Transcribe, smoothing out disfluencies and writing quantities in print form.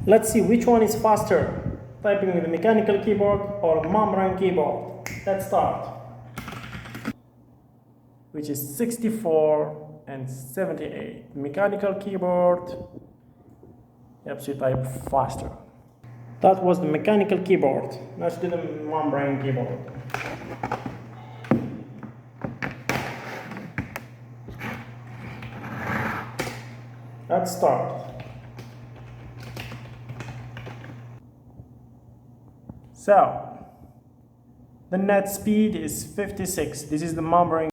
Let's see which one is faster, typing with a mechanical keyboard or a membrane keyboard. Let's start. Which is 64 and 78. Mechanical keyboard helps you type faster. That was the mechanical keyboard. Let's do the membrane keyboard. Let's start. So, the net speed is 56. This is the membrane